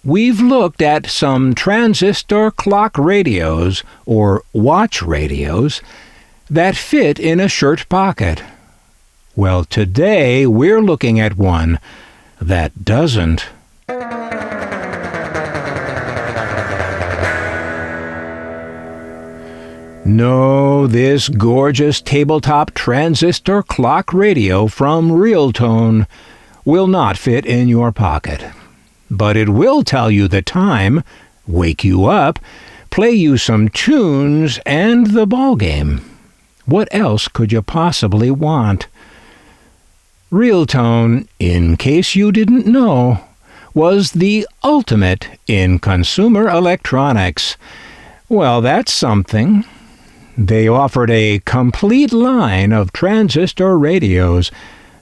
We've looked at some transistor clock radios, or watch radios, that fit in a shirt pocket. Well, today we're looking at one that doesn't. No, this gorgeous tabletop transistor clock radio from Realtone will not fit in your pocket. But it will tell you the time, wake you up, play you some tunes, and the ballgame. What else could you possibly want? Realtone, in case you didn't know, was the ultimate in consumer electronics. Well, that's something. They offered a complete line of transistor radios,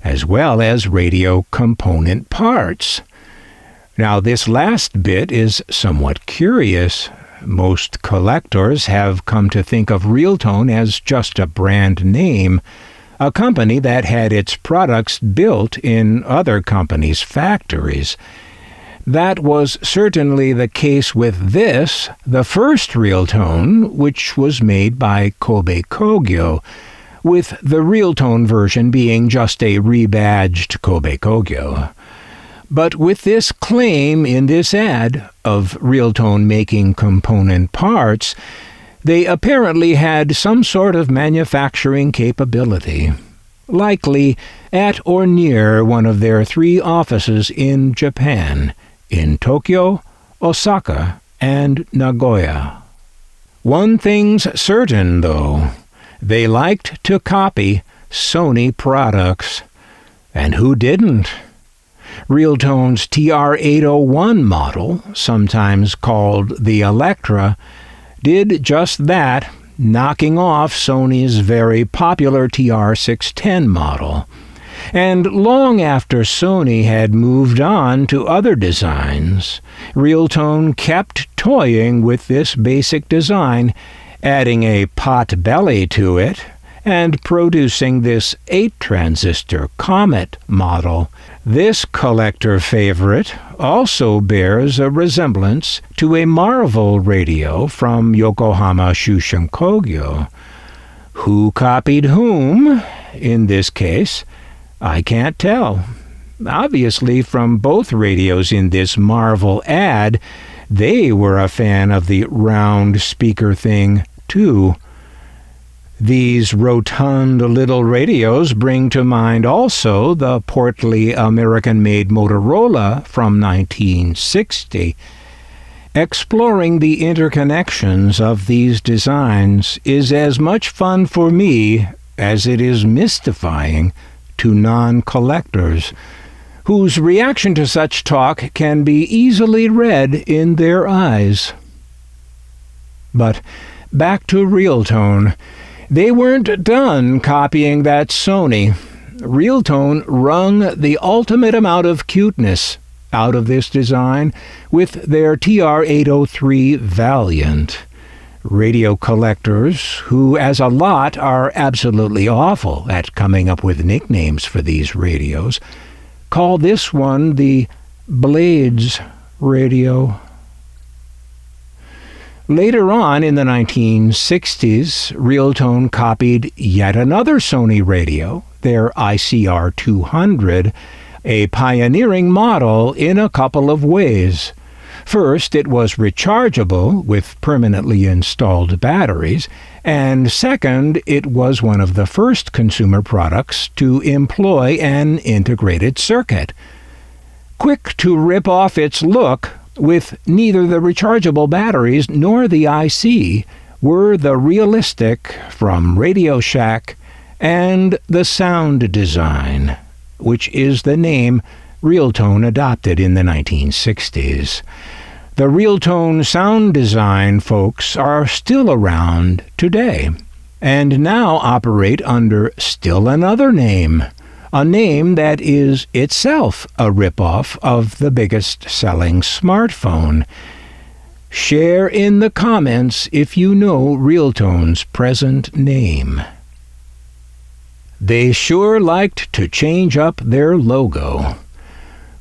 as well as radio component parts. Now, this last bit is somewhat curious. Most collectors have come to think of Realtone as just a brand name, a company that had its products built in other companies' factories. That was certainly the case with this, the first Realtone, which was made by Kobe Kogyo, with the Realtone version being just a rebadged Kobe Kogyo. But with this claim in this ad of Realtone making component parts, they apparently had some sort of manufacturing capability, likely at or near one of their 3 offices in Japan, in Tokyo, Osaka, and Nagoya. One thing's certain, though. They liked to copy Sony products. And who didn't? Realtone's TR-801 model, sometimes called the Electra, did just that, knocking off Sony's very popular TR-610 model. And long after Sony had moved on to other designs, Realtone kept toying with this basic design, adding a pot belly to it, and producing this 8-transistor Comet model. This collector favorite also bears a resemblance to a Marvel radio from Yokohama Shushin Kogyo. Who copied whom, in this case, I can't tell. Obviously, from both radios in this Marvel ad, they were a fan of the round speaker thing, too. These rotund little radios bring to mind also the portly American-made Motorola from 1960. Exploring the interconnections of these designs is as much fun for me as it is mystifying to non-collectors, whose reaction to such talk can be easily read in their eyes. But back to Realtone. They weren't done copying that Sony. Realtone wrung the ultimate amount of cuteness out of this design with their TR-803 Valiant. Radio collectors, who as a lot are absolutely awful at coming up with nicknames for these radios, call this one the Blades radio. Later on in the 1960s, Realtone copied yet another Sony radio, their ICR-200, a pioneering model in a couple of ways. First, it was rechargeable with permanently installed batteries, and second, it was one of the first consumer products to employ an integrated circuit. Quick to rip off its look, with neither the rechargeable batteries nor the IC, were the Realistic from Radio Shack and the Sound Design, which is the name Realtone adopted in the 1960s. The Realtone Sound Design folks are still around today, and now operate under still another name, a name that is itself a ripoff of the biggest-selling smartphone. Share in the comments if you know Realtone's present name. They sure liked to change up their logo.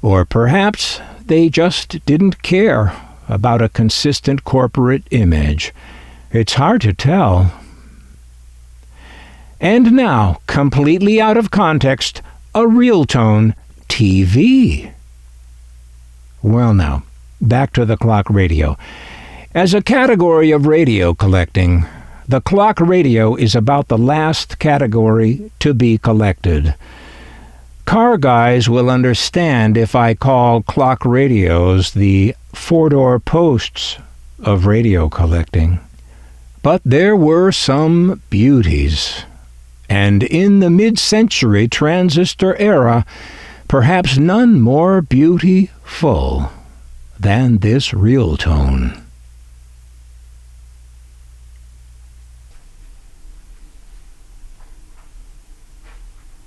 Or perhaps they just didn't care about a consistent corporate image. It's hard to tell. And now, completely out of context, a Realtone TV. Well now, back to the clock radio. As a category of radio collecting, the clock radio is about the last category to be collected. Car guys will understand if I call clock radios the four-door posts of radio collecting. But there were some beauties. And in the mid-century transistor era, perhaps none more beautiful than this Realtone.